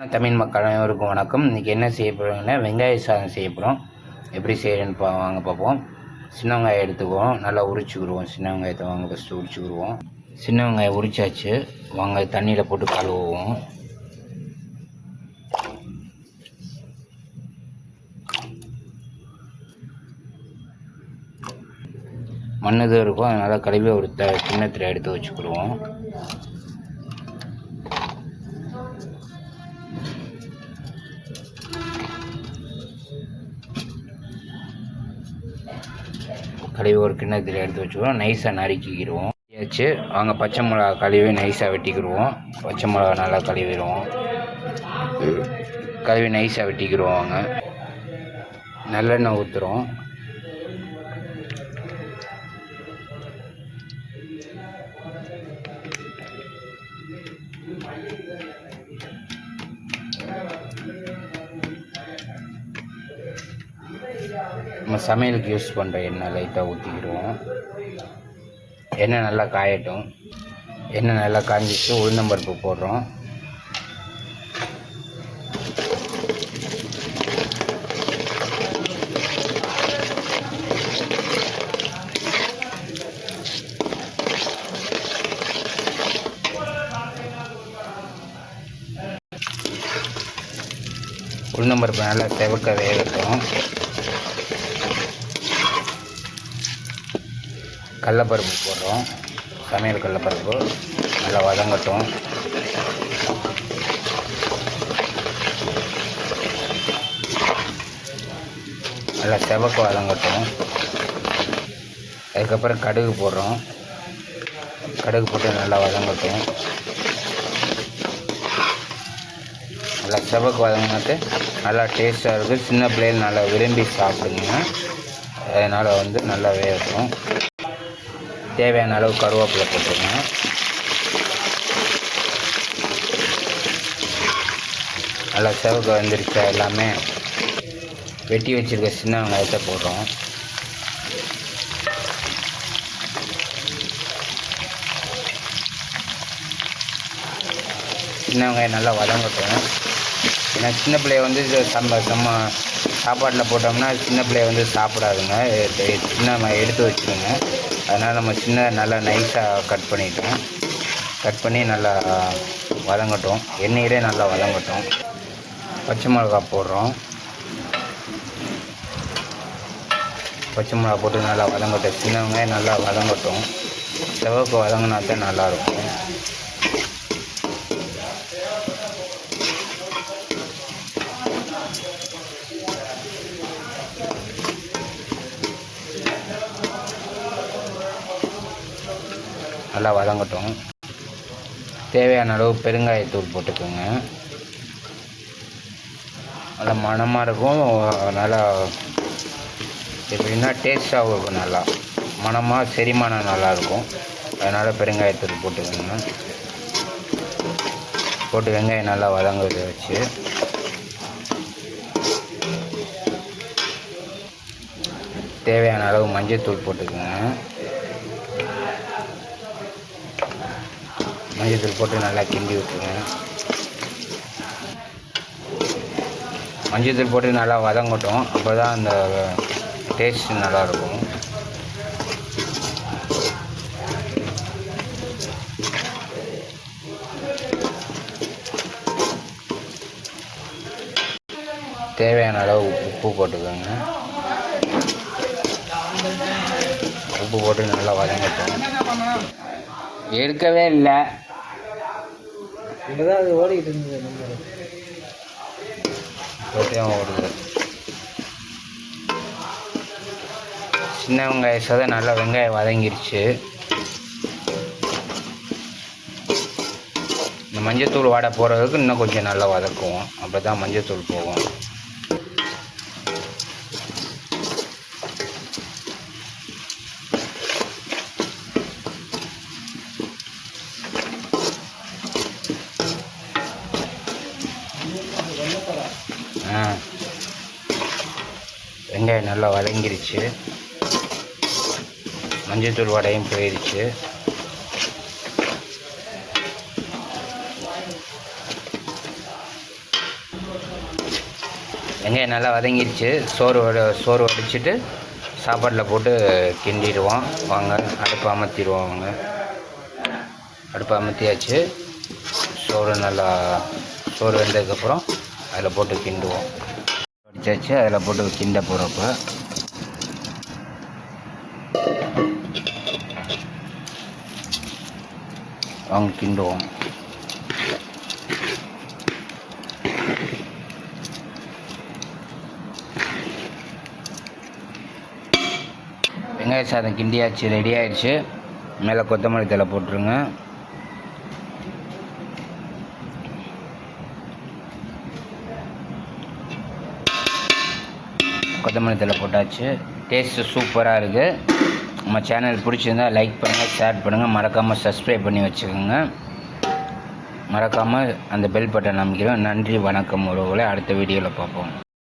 தமிழ் மக்கள் அனைவருக்கும் வணக்கம். இன்றைக்கி என்ன செய்ய போகிறோங்கன்னா வெங்காய சாதம் செய்ய போகிறோம். எப்படி செய்கிறேன்னு வாங்க பார்ப்போம். சின்ன வெங்காயம் எடுத்துக்குவோம், நல்லா உரிச்சுக்கிடுவோம். சின்ன வெங்காயத்தை வாங்க ஃபஸ்ட்டு உரிச்சுக்கிடுவோம். சின்ன வெங்காயம் உரிச்சாச்சு, வாங்க தண்ணியில் போட்டு கழுவுவோம். மண்ணு இருக்கும், அதனால் கழுவி ஒரு கிண்ணத்தில் எடுத்து வச்சுக்கிடுவோம். கழுவி ஒரு கிண்ணத்தில் எடுத்து வச்சுக்கிறோம். நைஸாக நறுக்கிக்கிடுவோம். வச்சு வாங்க பச்சை மிளகா கழுவி நைஸாக வெட்டிக்கிடுவோம். பச்சை மிளகா நல்லா கழுவிடுவோம். கழுவி நைஸாக வெட்டிக்கிடுவோம். வாங்க நல்லெண்ணெய் ஊற்றுறோம். நம்ம சமையலுக்கு யூஸ் பண்ணுற எண்ணெய் லைட்டாக ஊற்றிக்கிடுவோம். எண்ணெய் நல்லா காயட்டும். எண்ணெய் நல்லா காஞ்சிச்சு, உளுந்தம்பருப்பு போடுறோம். உளுந்தம்பருப்பு நல்லா செவக்க வேகட்டும். கடலப்பருப்பு போடுறோம். சமையல் கடலப்பருப்பு நல்லா வதங்கட்டும். நல்லா செவக்க வதங்கட்டும். அதுக்கப்புறம் கடுகு போடுறோம். கடுகு போட்டு நல்லா வதங்கட்டும். நல்லா செவக்க வதங்கினாட்டு நல்லா டேஸ்ட்டாக இருக்குது. சின்ன பிள்ளைகள் நல்லா விரும்பி சாப்பிடுங்க. அதனால் நல்லா வேகட்டும். தேவையான அளவு கருவேப்பிலை போட்டுருங்க. நல்லா செவக்க வந்துருச்சா எல்லாமே. வெட்டி வச்சுருக்க சின்ன வெங்காயத்தை போடுறோம். சின்ன வெங்காயம் நல்லா வதங்கட்டும். ஏன்னா சின்ன பிள்ளைய சாப்பாட்டில் போட்டோம்னா சின்ன பிள்ளைய சாப்பிடாதுங்க. சின்ன எடுத்து வச்சுருங்க. அதனால் நம்ம நல்லா நைஸாக கட் பண்ணிட்டோம். கட் பண்ணி நல்லா வதங்கட்டும். எண்ணெயிலே நல்லா வதங்கட்டும். பச்சை மிளகா போடுறோம். பச்சை மிளகா போட்டு நல்லா வதங்கட்டும். சின்ன வெங்காயம் நல்லா வதங்கட்டும். செவக்கு வதங்கினா தான் நல்லாயிருக்கும். நல்லா வதங்கட்டும். தேவையான அளவு பெருங்காயத்தூள் போட்டுக்கோங்க. நல்லா மணமாக இருக்கும். நல்லா எப்படின்னா டேஸ்ட்டாகவும் இருக்கும். நல்லா மணமாக செரிமானம் நல்லாயிருக்கும். அதனால் பெருங்காயத்தூள் போட்டுக்கோங்க. போட்டு வெங்காயம் நல்லா வதங்க வச்சு தேவையான அளவு மஞ்சள்தூள் போட்டுக்கோங்க. மஞ்சள்தூள் போட்டு நல்லா கிண்டி விட்டுருங்க. மஞ்சள்தூள் போட்டு நல்லா வதங்கட்டும். அப்போ தான் அந்த டேஸ்ட் நல்லாயிருக்கும். தேவையான அளவு உப்பு போட்டுக்கோங்க. உப்பு போட்டு நல்லா வதங்கட்டும். எடுக்கவே இல்லை. அது ஓடிக்கிட்டு இருந்தது. ஓடுது. சின்ன வெங்காய சாதம் நல்லா வெங்காயம் வதங்கிருச்சு. இந்த மஞ்சத்தூள் வாடை போகிறதுக்கு இன்னும் கொஞ்சம் நல்லா வதக்குவோம். அப்போ தான் மஞ்சத்தூள் போகும். வெங்காயம் நல்லா வதங்கிருச்சு. மஞ்சத்தூள் வடையும் போயிடுச்சு. வெங்காயம் நல்லா வதங்கிடுச்சு. சோறு வடிச்சிட்டு சாப்பாட்டில் போட்டு கிண்டிடுவோம். வாங்க அடுப்பை அமர்த்திடுவோம். வாங்க அடுப்பை அமர்த்தியாச்சு. சோறு வெந்ததுக்கப்புறம் அதில் போட்டு கிண்டுவோம். வடிச்சாச்சு, அதில் போட்டு கிண்ட போகிறப்ப வாங்க கிண்டுவோம். வெங்காய சாதம் கிண்டியாச்சு, ரெடி ஆயிடுச்சு. மேலே கொத்தமல்லி தழை போட்டுருங்க. கொத்தமல்லி தழை போட்டாச்சு. டேஸ்ட்டு சூப்பராக இருக்குது. நம்ம சேனல் பிடிச்சிருந்தா லைக் பண்ணுங்கள், ஷேர் பண்ணுங்கள், மறக்காமல் சப்ஸ்கிரைப் பண்ணி வச்சுக்கோங்க. மறக்காமல் அந்த பெல் பட்டன் அமைக்கிறோம். நன்றி, வணக்கம் உறவுகளை. அடுத்த வீடியோவில் பார்ப்போம்.